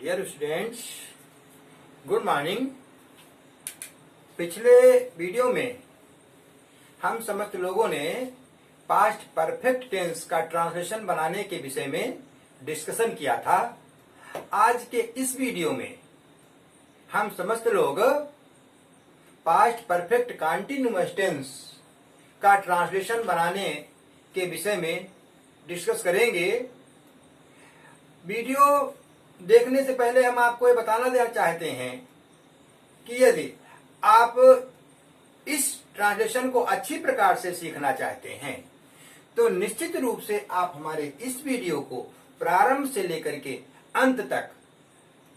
Dear students, good morning. पिछले video में हम समस्त लोगों ने पास्ट परफेक्ट टेंस का ट्रांसलेशन बनाने के विषय में डिस्कशन किया था। आज के इस वीडियो में हम समस्त लोग पास्ट परफेक्ट कंटीन्यूअस टेंस का ट्रांसलेशन बनाने के विषय में डिस्कस करेंगे। वीडियो देखने से पहले हम आपको ये बताना देना चाहते हैं कि यदि आप इस ट्रांसलेशन को अच्छी प्रकार से सीखना चाहते हैं तो निश्चित रूप से आप हमारे इस वीडियो को प्रारंभ से लेकर के अंत तक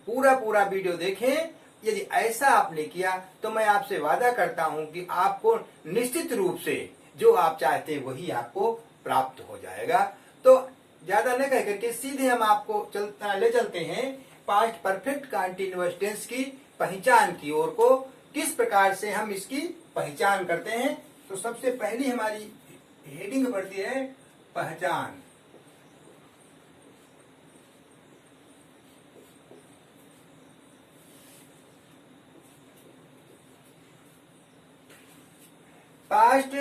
पूरा वीडियो देखें। यदि ऐसा आपने किया तो मैं आपसे वादा करता हूं कि आपको निश्चित रूप से जो आप चाहते हैं वही आपको प्राप्त हो जाएगा। तो ज्यादा न कह करके सीधे हम आपको ले चलते हैं पास्ट परफेक्ट कंटीन्यूअस टेंस की पहचान की ओर को। किस प्रकार से हम इसकी पहचान करते हैं, तो सबसे पहली हमारी हेडिंग पड़ती है पहचान। पास्ट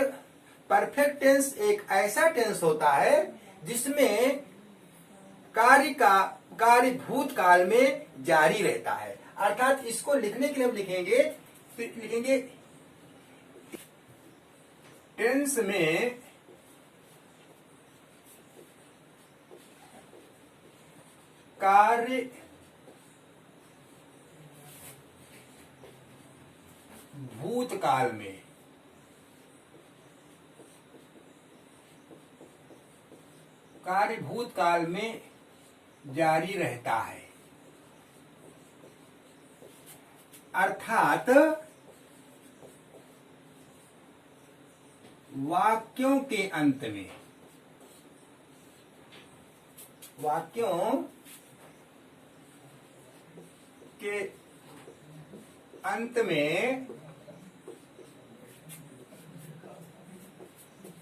परफेक्ट टेंस एक ऐसा टेंस होता है जिसमें कार्य भूतकाल में जारी रहता है। अर्थात इसको लिखने के लिए हम लिखेंगे टेंस में कार्य भूतकाल में जारी रहता है। अर्थात वाक्यों के अंत में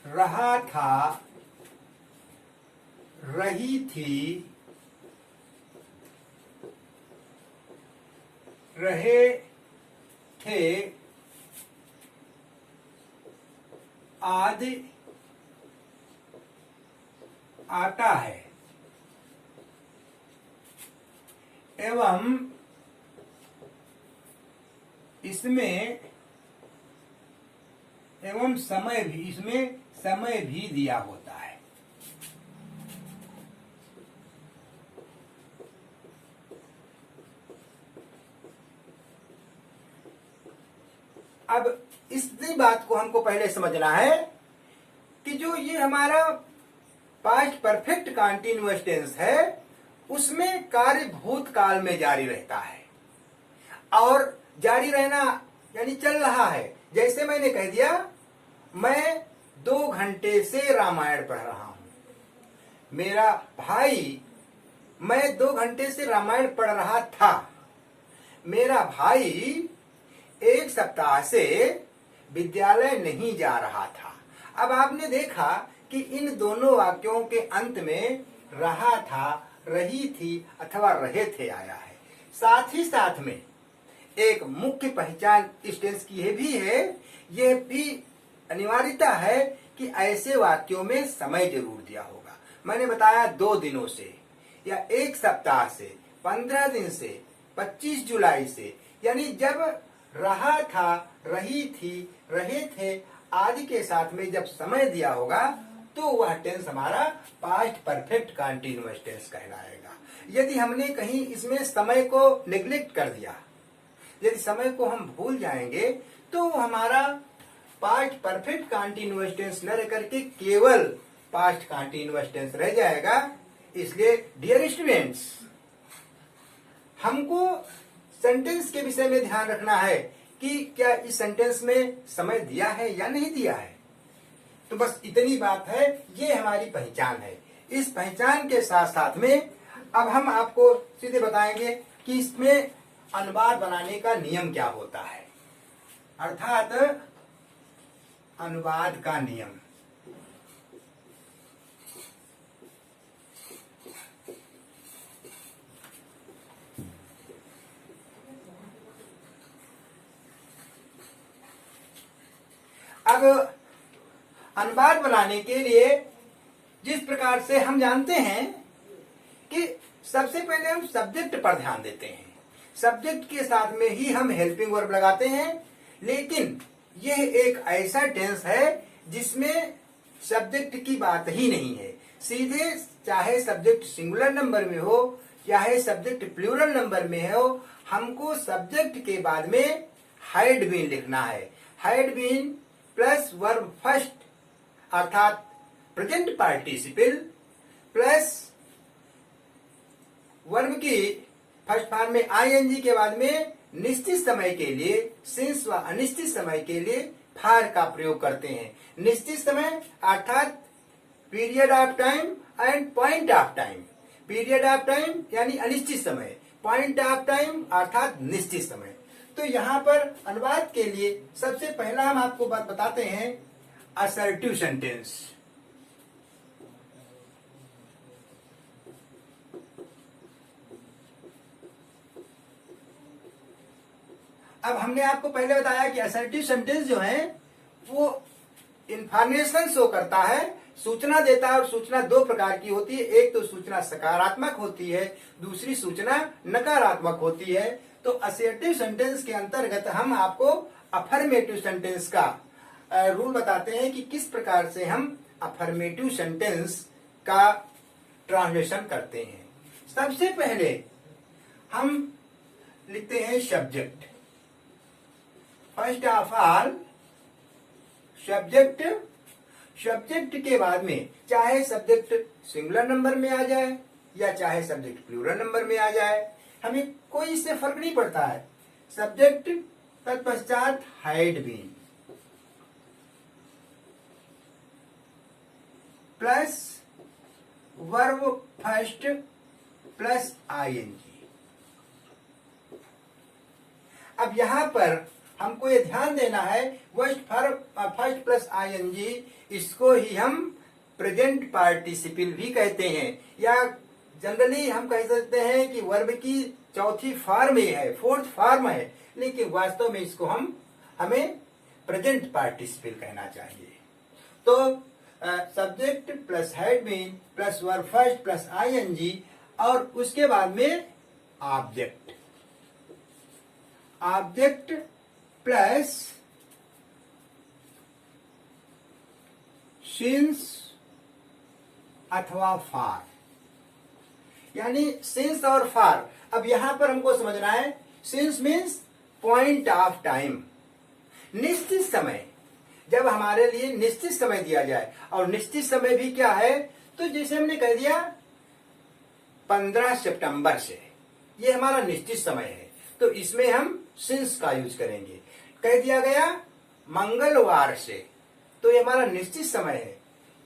रहा था, रही थी, रहे थे आदि आता है एवं समय भी दिया होता है। अब इसी बात को हमको पहले समझना है कि जो ये हमारा पास्ट परफेक्ट कंटीन्यूअस टेंस है उसमें कार्य भूतकाल में जारी रहता है और जारी रहना यानी चल रहा है। जैसे मैंने कह दिया मैं 2 घंटे से रामायण पढ़ रहा हूं। मेरा भाई, मैं 2 घंटे से रामायण पढ़ रहा था। मेरा भाई 1 सप्ताह से विद्यालय नहीं जा रहा था। अब आपने देखा कि इन दोनों वाक्यों के अंत में रहा था, रही थी अथवा रहे थे आया है। साथ ही साथ में एक मुख्य पहचान इस टेंस की यह भी अनिवार्यता है कि ऐसे वाक्यों में समय जरूर दिया होगा। मैंने बताया 2 दिनों से या 1 सप्ताह से, 15 दिन से, 25 जुलाई से, यानी जब रहा था, रही थी, रहे थे आदि के साथ में जब समय दिया होगा तो वह टेंस हमारा पास्ट परफेक्ट कंटीन्यूअस टेंस कहलाएगा। यदि हमने कहीं इसमें समय को नेग्लेक्ट कर दिया, यदि समय को हम भूल जाएंगे तो हमारा पास्ट परफेक्ट कंटीन्यूअस टेंस न रह करके केवल पास्ट कंटीन्यूअस टेंस रह जाएगा। इसलिए डियर स्टूडेंट्स, हमको सेंटेंस के विषय में ध्यान रखना है कि क्या इस सेंटेंस में समय दिया है या नहीं दिया है। तो बस इतनी बात है, ये हमारी पहचान है। इस पहचान के साथ साथ में अब हम आपको सीधे बताएंगे कि इसमें अनुवाद बनाने का नियम क्या होता है। अर्थात अनुवाद का नियम। अब अनुवाद बनाने के लिए जिस प्रकार से हम जानते हैं कि सबसे पहले हम सब्जेक्ट पर ध्यान देते हैं, सब्जेक्ट के साथ में ही हम हेल्पिंग वर्ब लगाते हैं, लेकिन यह एक ऐसा टेंस है जिसमें सब्जेक्ट की बात ही नहीं है। सीधे चाहे सब्जेक्ट सिंगुलर नंबर में हो चाहे सब्जेक्ट प्लूरल नंबर में हो, हमको सब्जेक्ट के बाद में हैड बीन लिखना है। Had been plus verb first अर्थात प्रेजेंट पार्टिसिपल प्लस वर्ब की फर्स्ट फॉर्म में आईएनजी के बाद में निश्चित समय के लिए सिंस व अनिश्चित समय के लिए फार का प्रयोग करते हैं। निश्चित समय अर्थात period of time and point of time. Period of time यानी अनिश्चित समय, पॉइंट ऑफ टाइम अर्थात निश्चित समय। तो यहाँ पर अनुवाद के लिए सबसे पहला हम आपको बात बताते हैं असर्टिव सेंटेंस। अब हमने आपको पहले बताया कि असर्टिव सेंटेंस जो है वो इंफॉर्मेशन शो करता है, सूचना देता है, और सूचना दो प्रकार की होती है। एक तो सूचना सकारात्मक होती है, दूसरी सूचना नकारात्मक होती है। तो असर्टिव सेंटेंस के अंतर्गत हम आपको अफर्मेटिव सेंटेंस का रूल बताते हैं कि किस प्रकार से हम अफर्मेटिव सेंटेंस का ट्रांसलेशन करते हैं। सबसे पहले हम लिखते हैं subject. First of all subject. Subject के बाद में चाहे सब्जेक्ट सिंगुलर नंबर में आ जाए या चाहे सब्जेक्ट प्लूरल नंबर में आ जाए, हमें कोई इससे फर्क नहीं पड़ता है। सब्जेक्ट तत्पश्चात had been plus verb first plus ING. अब यहां पर हमको ये ध्यान देना है, फर्स्ट प्लस आईएनजी इसको ही हम प्रेजेंट पार्टिसिपल भी कहते हैं, या जनरली हम कह सकते हैं कि वर्ब की चौथी फॉर्म ये है, फोर्थ फॉर्म है, लेकिन वास्तव में इसको हमें प्रेजेंट पार्टिसिपल कहना चाहिए। तो subject plus had been plus verb first plus ING और उसके बाद में ऑब्जेक्ट। ऑब्जेक्ट प्लस सिंस अथवा फार, यानी सिंस और फार। अब यहां पर हमको समझना है, since means point of time, निश्चित समय। जब हमारे लिए निश्चित समय दिया जाए, और निश्चित समय भी क्या है, तो जैसे हमने कह दिया 15 सितंबर से, ये हमारा निश्चित समय है, तो इसमें हम सिंस का यूज करेंगे। कह दिया गया मंगलवार से, तो ये हमारा निश्चित समय है,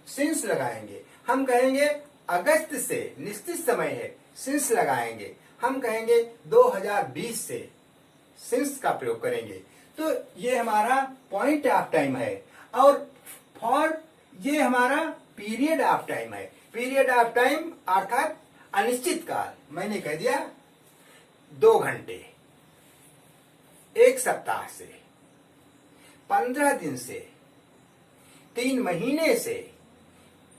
सिंस लगाएंगे। हम कहेंगे अगस्त से, निश्चित समय है, सिंस लगाएंगे। हम कहेंगे 2020 से, सिंस का प्रयोग करेंगे। तो ये हमारा पॉइंट ऑफ टाइम है, और फॉर ये हमारा पीरियड ऑफ टाइम है। पीरियड ऑफ टाइम अर्थात अनिश्चित काल। मैंने कह दिया 2 घंटे, 1 सप्ताह से, 15 दिन से, 3 महीने से,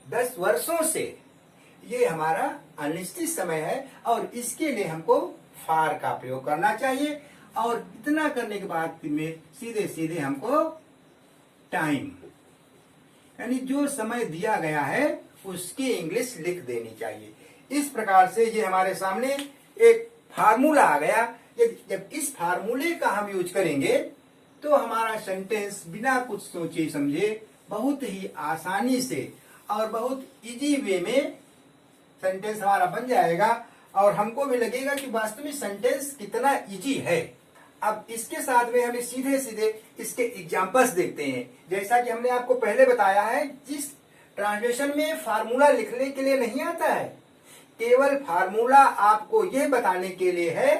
10 वर्षों से, ये हमारा अनिश्चित समय है, और इसके लिए हमको फार का प्रयोग करना चाहिए। और इतना करने के बाद में सीधे सीधे हमको टाइम, यानी जो समय दिया गया है उसकी इंग्लिश लिख देनी चाहिए। इस प्रकार से ये हमारे सामने एक फार्मूला आ गया। जब इस फार्मूले का हम यूज करेंगे तो हमारा सेंटेंस बिना कुछ सोचे समझे बहुत ही आसानी से और बहुत इजी वे में सेंटेंस हमारा बन जाएगा, और हमको भी लगेगा कि वास्तव में सेंटेंस कितना इजी है। अब इसके साथ में हमें सीधे सीधे इसके एग्जांपल्स देखते हैं। जैसा कि हमने आपको पहले बताया है, जिस ट्रांसलेशन में फार्मूला लिखने के लिए नहीं आता है, केवल फार्मूला आपको यह बताने के लिए है,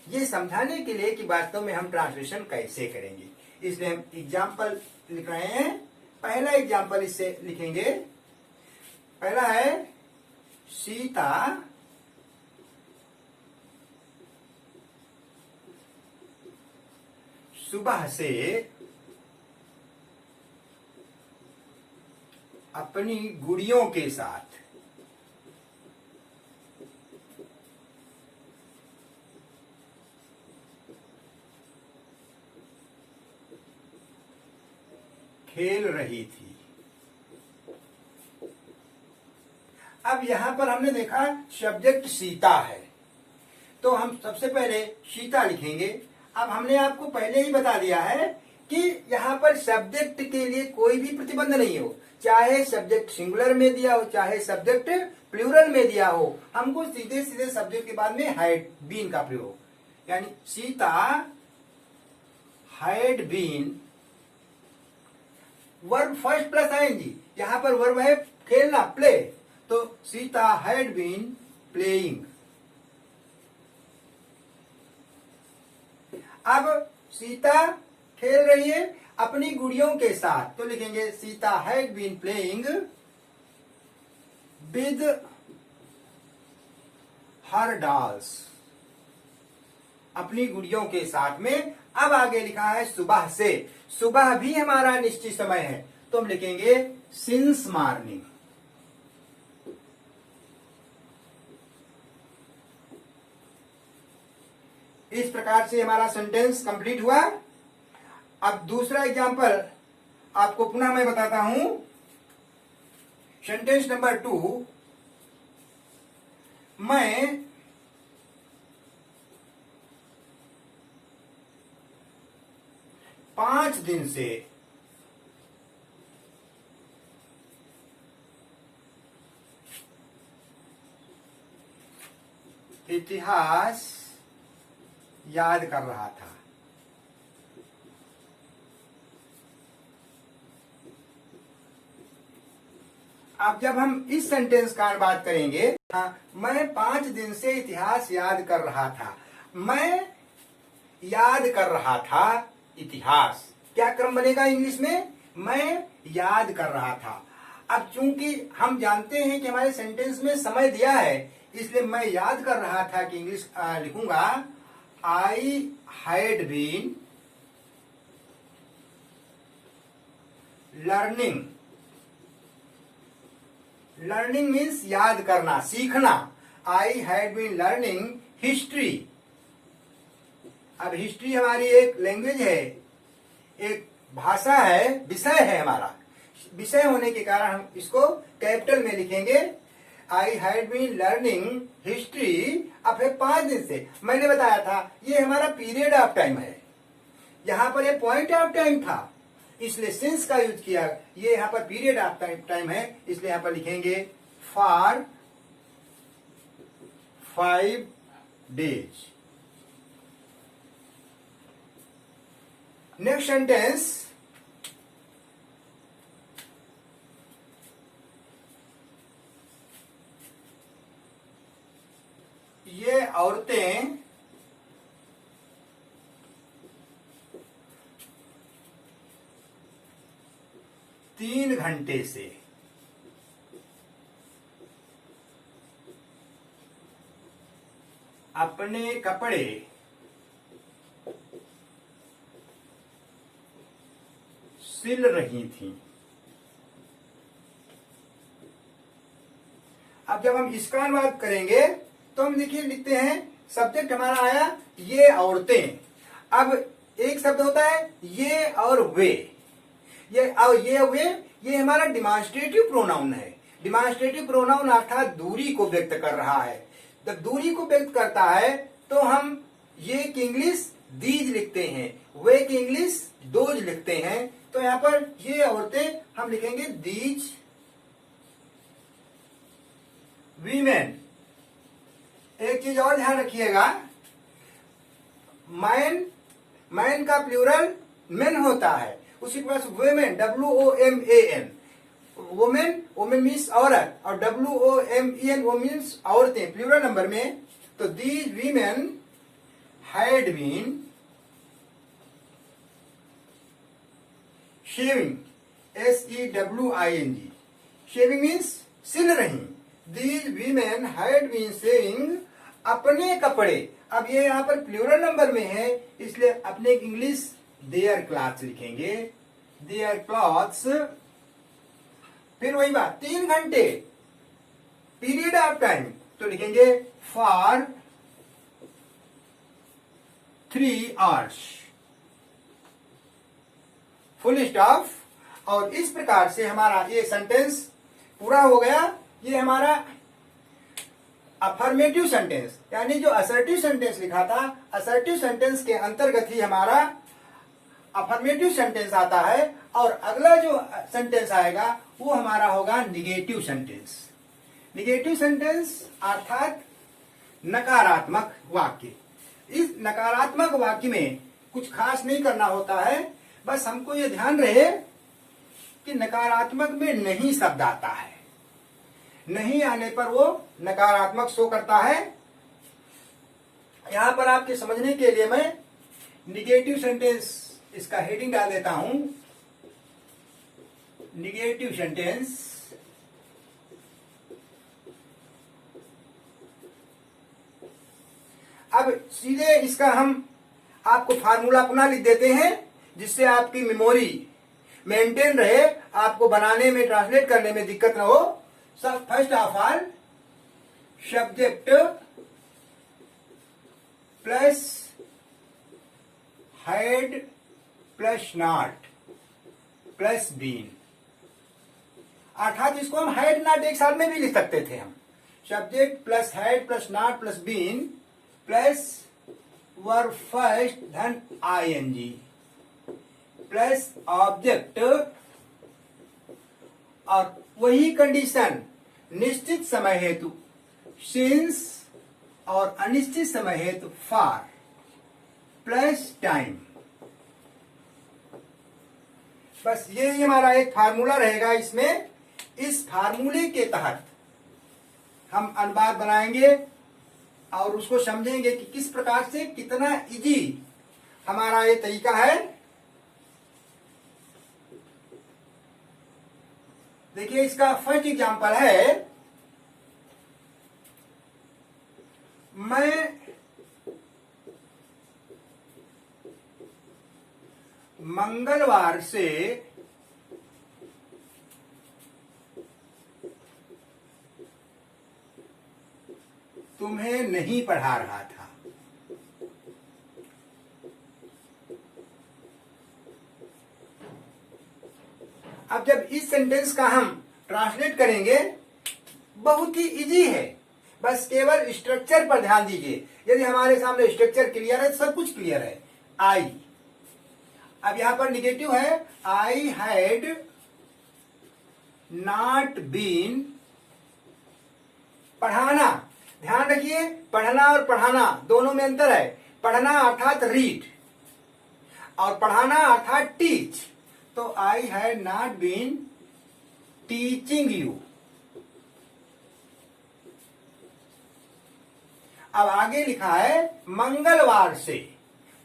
ये समझाने के लिए कि वास्तव में हम ट्रांसलेशन कैसे करेंगे। इसलिए हम एग्जाम्पल लिख रहे हैं। पहला एग्जाम्पल इससे लिखेंगे। पहला है सीता सुबह से अपनी गुड़ियों के साथ। खेल रही थी। अब यहां पर हमने देखा सब्जेक्ट सीता है, तो हम सबसे पहले सीता लिखेंगे। अब हमने आपको पहले ही बता दिया है कि यहां पर सब्जेक्ट के लिए कोई भी प्रतिबंध नहीं हो, चाहे सब्जेक्ट सिंगुलर में दिया हो चाहे सब्जेक्ट प्लूरल में दिया हो, हमको सीधे सीधे सब्जेक्ट के बाद में हैड बीन का प्रयोग, यानी Sita had been, verb first plus आएंगी, यहां पर वर्ब है खेलना, प्ले, तो सीता हैड बीन प्लेइंग। अब सीता खेल रही है अपनी गुड़ियों के साथ, तो लिखेंगे Sita had been playing with her dolls, अपनी गुड़ियों के साथ में। अब आगे लिखा है सुबह से, सुबह भी हमारा निश्चित समय है, तो हम लिखेंगे सिंस मॉर्निंग। इस प्रकार से हमारा सेंटेंस कंप्लीट हुआ। अब दूसरा एग्जांपल आपको पुनः मैं बताता हूं। सेंटेंस नंबर 2, मैं 5 दिन से इतिहास याद कर रहा था। अब जब हम इस सेंटेंस का बात करेंगे, मैं 5 दिन से इतिहास याद कर रहा था। मैं याद कर रहा था इतिहास, क्या क्रम बनेगा इंग्लिश में? मैं याद कर रहा था। अब चूंकि हम जानते हैं कि हमारे सेंटेंस में समय दिया है, इसलिए मैं याद कर रहा था कि इंग्लिश लिखूंगा I had been learning. Learning means याद करना, सीखना। I had been learning history. अब हिस्ट्री हमारी एक लैंग्वेज है, एक भाषा है, विषय है हमारा। विषय होने के कारण हम इसको कैपिटल में लिखेंगे, I had been learning history. अब है 5 दिन से, मैंने बताया था ये हमारा पीरियड ऑफ टाइम है, यहां पर ये पॉइंट ऑफ टाइम था, इसलिए सिंस का यूज किया। ये यहां पर पीरियड ऑफ टाइम है, इसलिए यहां पर लिखेंगे फॉर 5 डेज। नेक्स्ट सेंटेंस, ये औरतें तीन घंटे से अपने कपड़े सिल रही थीं। अब जब हम इसका अनुवाद करेंगे तो हम देखिए लिखते हैं, सब्जेक्ट हमारा आया ये औरतें। अब एक शब्द होता है ये और वे, ये वे, ये हमारा डिमॉन्स्ट्रेटिव प्रोनाउन है। डिमॉन्स्ट्रेटिव प्रोनाउन अर्थात दूरी को व्यक्त कर रहा है। जब दूरी को व्यक्त करता है तो हम ये की इंग्लिश दीज लिखते हैं, वे की इंग्लिश दोज लिखते हैं। तो यहां पर ये औरतें हम लिखेंगे दीज वीमेन। एक चीज और ध्यान रखिएगा, मैन का प्लूरल मेन होता है, उसी के पास वुमेन WOMAN, वुमेन मीन्स औरत, और WOMEN वो मीन्स औरतें प्लूरल नंबर में। तो these women had been sewing, SEWING, sewing means सिल रही। These women had been sewing अपने कपड़े। अब ये यहां पर प्लूरल नंबर में है, इसलिए अपने इंग्लिश देयर क्लॉथ्स लिखेंगे, देयर क्लॉथ्स फिर वही बात 3 घंटे पीरियड ऑफ टाइम, तो लिखेंगे फॉर 3 आवर्स, फुल स्टॉप। और इस प्रकार से हमारा ये सेंटेंस पूरा हो गया। ये हमारा अफर्मेटिव सेंटेंस, यानी जो असर्टिव सेंटेंस लिखा था, असर्टिव सेंटेंस के अंतर्गत ही हमारा अफर्मेटिव सेंटेंस आता है। और अगला जो सेंटेंस आएगा वो हमारा होगा निगेटिव सेंटेंस। निगेटिव सेंटेंस अर्थात नकारात्मक वाक्य। इस नकारात्मक वाक्य में कुछ खास नहीं करना होता है, बस हमको ये ध्यान रहे कि नकारात्मक में नहीं शब्द आता है, नहीं आने पर वो नकारात्मक शो करता है। यहां पर आपके समझने के लिए मैं निगेटिव सेंटेंस इसका हेडिंग डाल देता हूं, निगेटिव सेंटेंस। अब सीधे इसका हम आपको फार्मूला पुनः लिख देते हैं, जिससे आपकी मेमोरी मेंटेन रहे, आपको बनाने में, ट्रांसलेट करने में दिक्कत न हो। सब first of all subject plus had plus not plus been, अर्थात इसको हम हैड नॉट एक साथ में भी लिख सकते थे। हम subject plus had plus not plus been plus verb first धन आईएनजी प्लस ऑब्जेक्ट, और वही कंडीशन निश्चित समय हेतु सिंस और अनिश्चित समय हेतु फॉर प्लस टाइम। बस ये हमारा एक फार्मूला रहेगा। इसमें इस फार्मूले के तहत हम अनुवाद बनाएंगे और उसको समझेंगे कि किस प्रकार से कितना इजी हमारा ये तरीका है। देखिए इसका फर्स्ट एग्जांपल है, मैं मंगलवार से तुम्हें नहीं पढ़ा रहा था। अब जब इस सेंटेंस का हम ट्रांसलेट करेंगे, बहुत ही इजी है, बस केवल स्ट्रक्चर पर ध्यान दीजिए। यदि हमारे सामने स्ट्रक्चर क्लियर है तो सब कुछ क्लियर है। आई, अब यहां पर निगेटिव है, आई हैड नॉट बीन, पढ़ाना, ध्यान रखिए पढ़ना और पढ़ाना दोनों में अंतर है। पढ़ना अर्थात रीड और पढ़ाना अर्थात टीच। तो I had not been teaching you. अब आगे लिखा है मंगलवार से,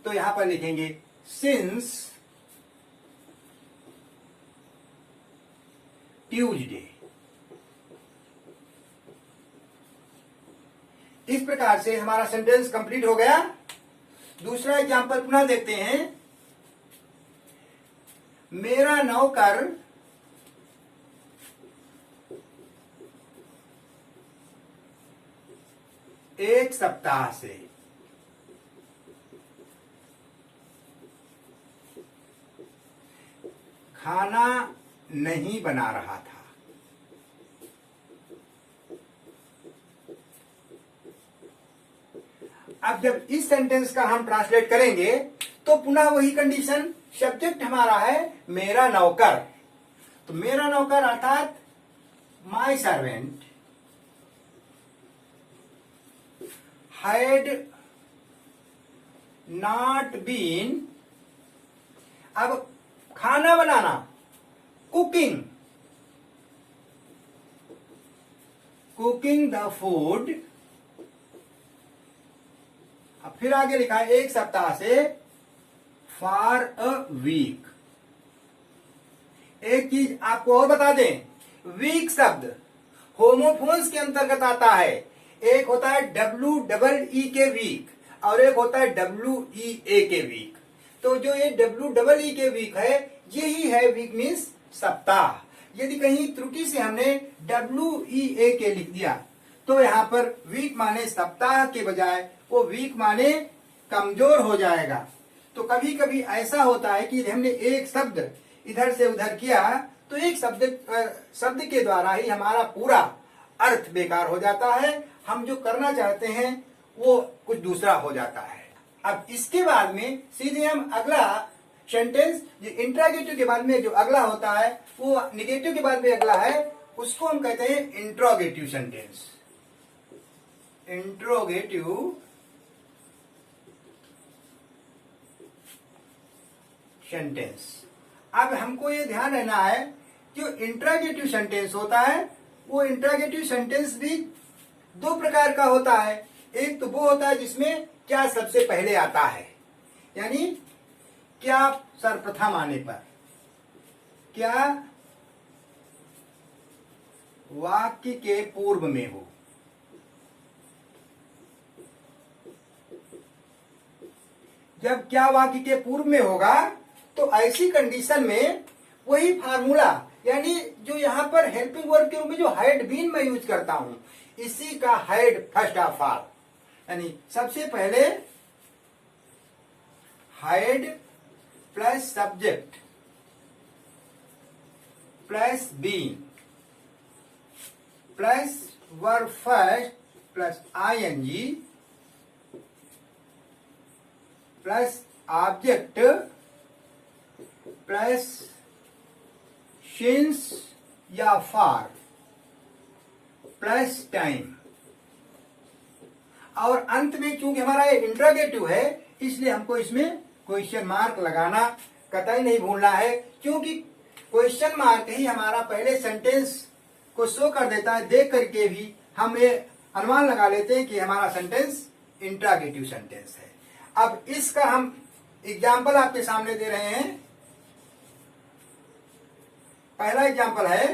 तो यहां पर लिखेंगे सिंस ट्यूसडे। इस प्रकार से हमारा सेंटेंस कंप्लीट हो गया। दूसरा एग्जांपल पुनः देखते हैं। मेरा नौकर एक सप्ताह से खाना नहीं बना रहा था। अब जब इस सेंटेंस का हम ट्रांसलेट करेंगे तो पुनः वही कंडीशन, सब्जेक्ट हमारा है मेरा नौकर, तो मेरा नौकर अर्थात my servant had not been, अब खाना बनाना कुकिंग, कुकिंग द फूड। अब फिर आगे लिखा है एक सप्ताह से फॉर अ वीक। एक चीज आपको और बता दें, वीक शब्द होमोफोन्स के अंतर्गत आता है। एक होता है WEE के वीक और एक होता है WEA के वीक। तो जो ये WEE के वीक है, यही है वीक मीन्स सप्ताह। यदि कहीं त्रुटि से हमने WEAK लिख दिया तो यहाँ पर वीक माने सप्ताह के बजाय वो वीक माने कमजोर हो जाएगा। तो कभी कभी ऐसा होता है कि हमने एक शब्द इधर से उधर किया तो एक शब्द के द्वारा ही हमारा पूरा अर्थ बेकार हो जाता है, हम जो करना चाहते हैं वो कुछ दूसरा हो जाता है। अब इसके बाद में सीधे हम अगला सेंटेंस, जो इंट्रोगेटिव के बाद में जो अगला होता है वो निगेटिव के बाद में अगला है, उसको हम कहते हैं इंट्रोगेटिव सेंटेंस। Interrogative sentence. अब हमको ये ध्यान रहना है जो इंट्रोगेटिव सेंटेंस होता है वो इंट्रोगेटिव सेंटेंस भी दो प्रकार का होता है। एक तो वो होता है जिसमें क्या सबसे पहले आता है, यानी क्या सर्वप्रथम आने पर, क्या वाक्य के पूर्व में हो। जब क्या वाक्य के पूर्व में होगा तो ऐसी कंडीशन में वही फार्मूला, यानी जो यहां पर हेल्पिंग वर्ब के रूप में जो हैड बीन मैं यूज करता हूं, इसी का हैड फर्स्ट ऑफ ऑल, यानी सबसे पहले had plus subject plus been plus verb first plus ING plus object plus since या फॉर प्लस टाइम, और अंत में चूंकि हमारा ये इंट्रोगेटिव है इसलिए हमको इसमें क्वेश्चन मार्क लगाना कतई नहीं भूलना है, क्योंकि क्वेश्चन मार्क ही हमारा पहले सेंटेंस को शो कर देता है। देख करके भी हम ये अनुमान लगा लेते हैं कि हमारा सेंटेंस इंट्रोगेटिव सेंटेंस है। अब इसका हम एग्जाम्पल आपके सामने दे रहे हैं। पहला एग्जाम्पल है,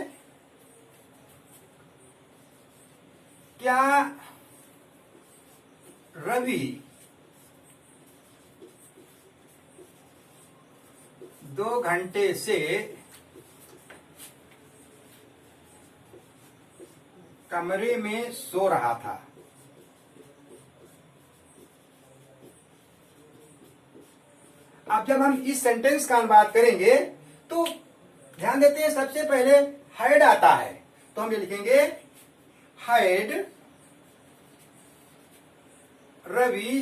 क्या रवि 2 घंटे से कमरे में सो रहा था। अब जब हम इस सेंटेंस का अनुवाद करेंगे तो ध्यान देते हैं सबसे पहले हैड आता है, तो हम ये लिखेंगे हैड रवि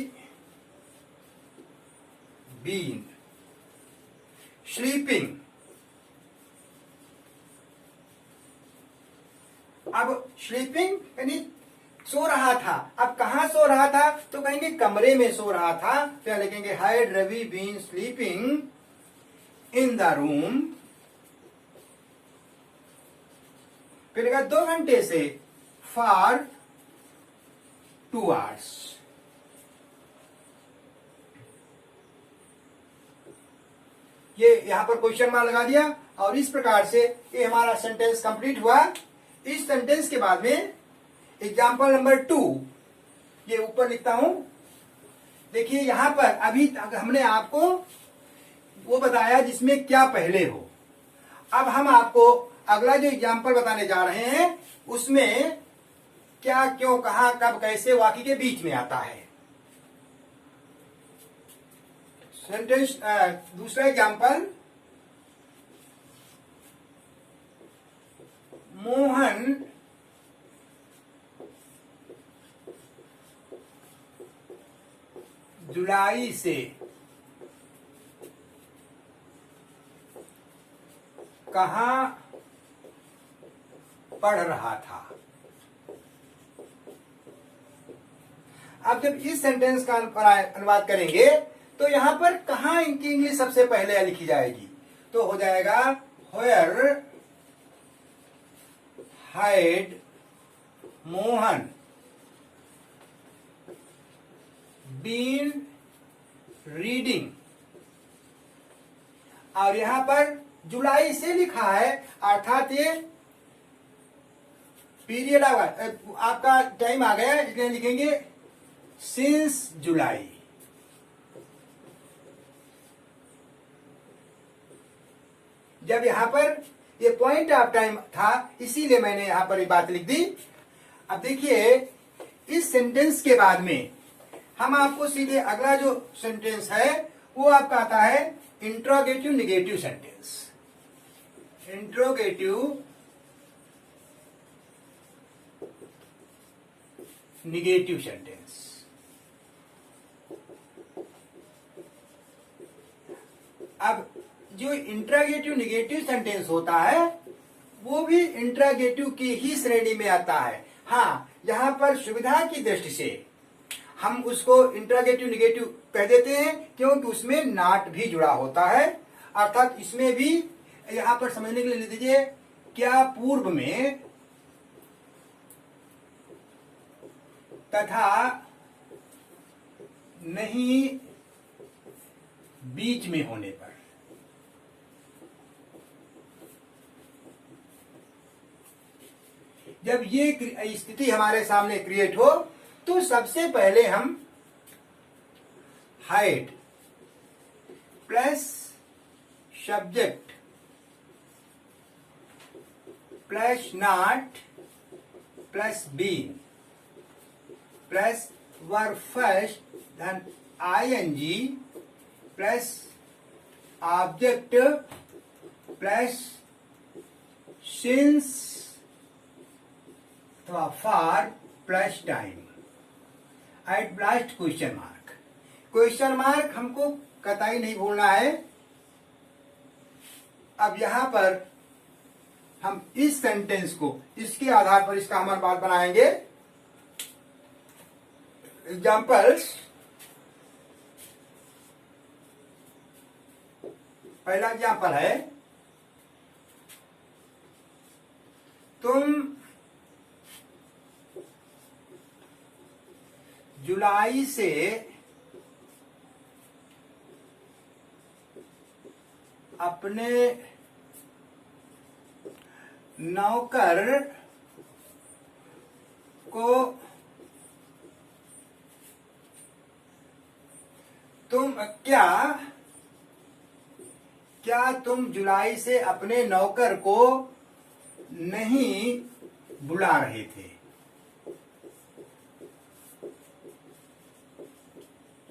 बीन स्लीपिंग। अब स्लीपिंग यानी सो रहा था। अब कहां सो रहा था, तो कहेंगे कमरे में सो रहा था, तो यहां लिखेंगे had Ravi been sleeping in the room. फिर लिखा 2 घंटे से फॉर 2 hours। ये यहां पर क्वेश्चन मार्क लगा दिया और इस प्रकार से ये हमारा सेंटेंस कंप्लीट हुआ। इस सेंटेंस के बाद में एग्जाम्पल नंबर 2 ये ऊपर लिखता हूं। देखिए यहां पर अभी तक हमने आपको वो बताया जिसमें क्या पहले हो। अब हम आपको अगला जो एग्जाम्पल बताने जा रहे हैं उसमें क्या, क्यों, कहां, कब, कैसे वाक्य के बीच में आता है। सेंटेंस दूसरा एग्जाम्पल, मोहन जुलाई से कहां पढ़ रहा था। अब जब इस सेंटेंस का अनुवाद करेंगे तो यहां पर कहां इनकी इंग्लिश सबसे पहले लिखी जाएगी, तो हो जाएगा where had Mohan been reading. और यहां पर जुलाई से लिखा है अर्थात ये पीरियड आपका टाइम आ गया, इसलिए लिखेंगे सिंस जुलाई। जब यहां पर ये पॉइंट ऑफ टाइम था, इसीलिए मैंने यहां पर ये बात लिख दी। अब देखिए इस सेंटेंस के बाद में हम आपको सीधे अगला जो सेंटेंस है वो आपका आता है interrogative negative sentence. Interrogative negative sentence. अब जो इंट्रोगेटिव निगेटिव सेंटेंस होता है वो भी इंट्रोगेटिव की ही श्रेणी में आता है। हाँ, यहां पर सुविधा की दृष्टि से हम उसको इंट्रोगेटिव निगेटिव कह देते हैं क्योंकि उसमें नॉट भी जुड़ा होता है। अर्थात इसमें भी यहां पर समझने के लिए लिख दीजिए, क्या पूर्व में तथा नहीं बीच में होने पर। जब ये स्थिति हमारे सामने क्रिएट हो तो सबसे पहले हम had plus subject plus not plus been plus verb first then ING plus object plus since अथवा for plus time at last question mark. Question mark हमको कतई नहीं भूलना है। अब यहां पर हम इस सेंटेंस को इसके आधार पर इसका हम बात बनाएंगे। एग्जाम्पल्स, पहला एग्जाम्पल है, तुम जुलाई से अपने नौकर को क्या तुम जुलाई से अपने नौकर को नहीं बुला रहे थे।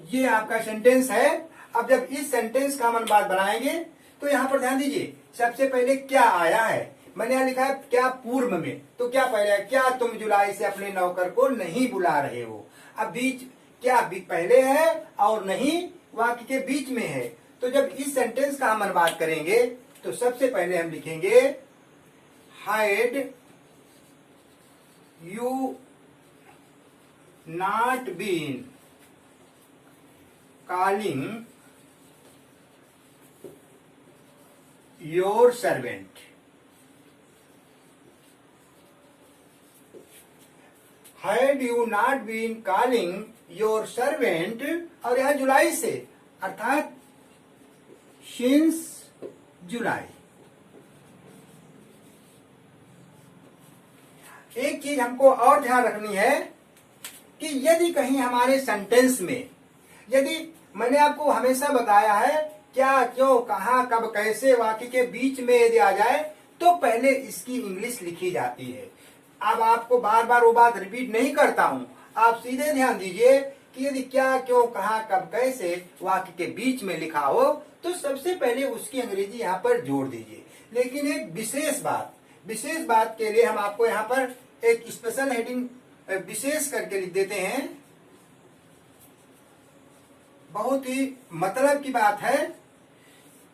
ये आपका सेंटेंस है। अब जब इस सेंटेंस का हम अनुवाद बनाएंगे तो यहां पर ध्यान दीजिए, सबसे पहले क्या आया है। मैंने यहां लिखा है क्या पूर्व में, तो क्या पहले है, क्या तुम जुलाई से अपने नौकर को नहीं बुला रहे हो। अब बीच क्या पहले है और नहीं वाक्य के बीच में है। तो जब इस सेंटेंस का हम अनुवाद करेंगे तो सबसे पहले हम लिखेंगे had you not been calling your servant। Had you not been calling your servant, और यहां जुलाई से अर्थात since जुलाई। एक चीज हमको और ध्यान रखनी है कि यदि कहीं हमारे सेंटेंस में, यदि मैंने आपको हमेशा बताया है क्या क्यों कहां कब कैसे वाक्य के बीच में यदि आ जाए तो पहले इसकी इंग्लिश लिखी जाती है। अब आपको बार बार वो बात रिपीट नहीं करता हूं, आप सीधे ध्यान दीजिए कि यदि क्या क्यों कहां कब कैसे वाक्य के बीच में लिखा हो तो सबसे पहले उसकी अंग्रेजी यहां पर जोड़ दीजिए। लेकिन एक विशेष बात के लिए हम आपको यहां पर एक स्पेशल हेडिंग विशेष करके लिख देते हैं। बहुत ही मतलब की बात है,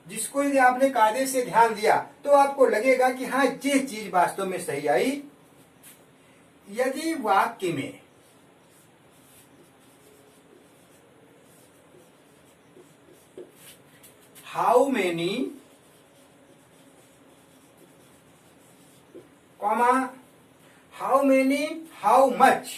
जिसको यदि आपने कायदे से ध्यान दिया तो आपको लगेगा कि हाँ ये चीज वास्तव में सही आई। यदि वाक्य में how many comma how many how much,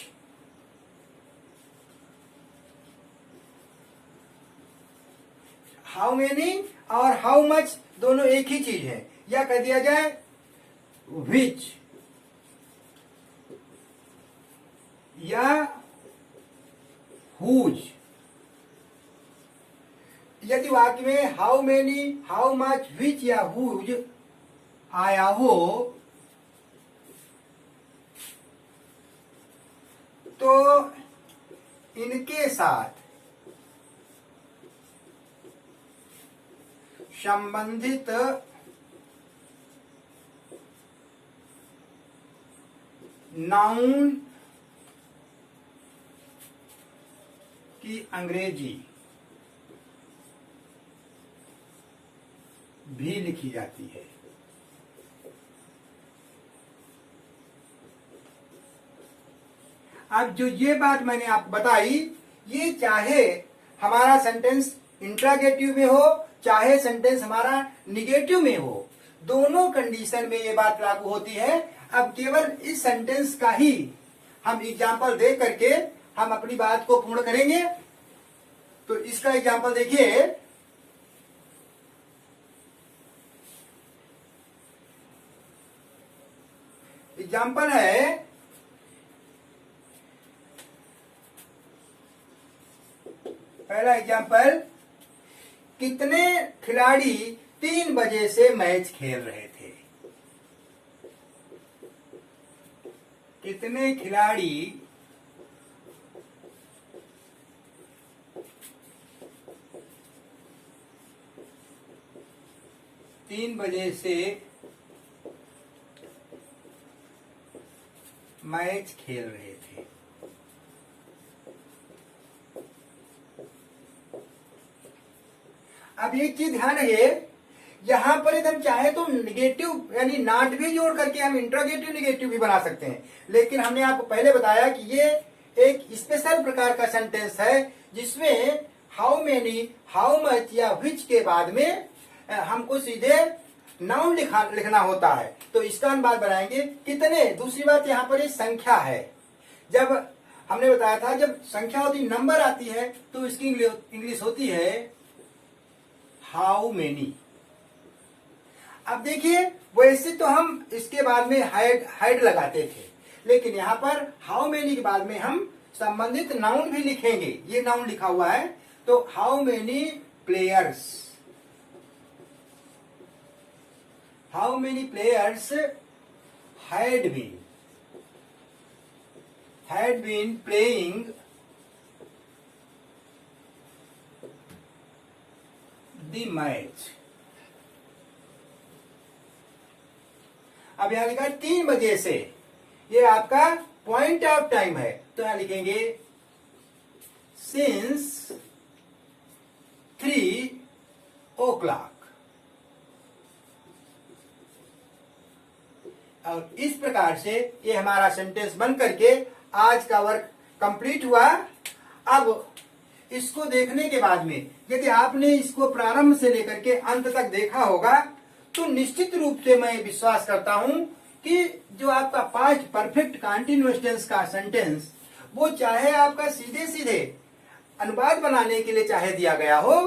how many और हाउ मच दोनों एक ही चीज है, या कह दिया जाए विच या हुज। यदि वाक्य में how many how much which या हुज आया हो तो इनके साथ संबंधित नाउन की अंग्रेजी भी लिखी जाती है। अब जो ये बात मैंने आपको बताई, ये चाहे हमारा सेंटेंस इंट्रागेटिव में हो चाहे सेंटेंस हमारा निगेटिव में हो, दोनों कंडीशन में ये बात लागू होती है। अब केवल इस सेंटेंस का ही हम एग्जाम्पल दे करके हम अपनी बात को पूर्ण करेंगे। तो इसका एग्जाम्पल देखिए, एग्जाम्पल है पहला एग्जाम्पल, कितने खिलाड़ी 3 बजे से मैच खेल रहे थे। कितने खिलाड़ी 3 बजे से मैच खेल रहे थे। अब एक चीज ध्यान रखिए, यहां पर यदि हम चाहे तो निगेटिव यानी नॉट भी जोड़ करके हम इंट्रोगेटिव निगेटिव भी बना सकते हैं, लेकिन हमने आपको पहले बताया कि ये एक स्पेशल प्रकार का सेंटेंस है जिसमें हाउ मेनी, हाउ मच या व्हिच के बाद में हमको सीधे नाउन लिखना होता है। तो इसका हम बात बनाएंगे कितने। दूसरी बात यहाँ पर ये संख्या है। जब हमने बताया था जब संख्या होती नंबर आती है तो इसकी इंग्लिश होती है हाउ मेनी। अब देखिए, वैसे तो हम इसके बाद में हाइड लगाते थे, लेकिन यहाँ पर हाउ मेनी के बाद में हम संबंधित नाउन भी लिखेंगे। ये नाउन लिखा हुआ है, तो how many players, how many players had been playing the match। अब यहां लिखा 3 बजे से, ये आपका पॉइंट ऑफ टाइम है, तो यहां लिखेंगे since 3 o'clock। और इस प्रकार से ये हमारा सेंटेंस बन करके आज का वर्क कंप्लीट हुआ। अब इसको देखने के बाद में यदि आपने इसको प्रारंभ से लेकर के अंत तक देखा होगा तो निश्चित रूप से मैं विश्वास करता हूं कि जो आपका पास्ट परफेक्ट कंटीन्यूअस टेंस का सेंटेंस, वो चाहे आपका सीधे सीधे अनुवाद बनाने के लिए चाहे दिया गया हो,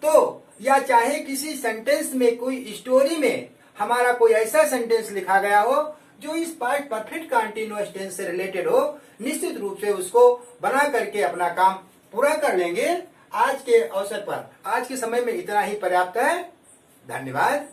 तो या चाहे किसी सेंटेंस में कोई स्टोरी में हमारा कोई ऐसा सेंटेंस लिखा गया हो जो इस पास्ट परफेक्ट कंटीन्यूअस टेंस से रिलेटेड हो, निश्चित रूप से उसको बना करके अपना काम पूरा कर लेंगे। आज के अवसर पर, आज के समय में इतना ही पर्याप्त है। धन्यवाद।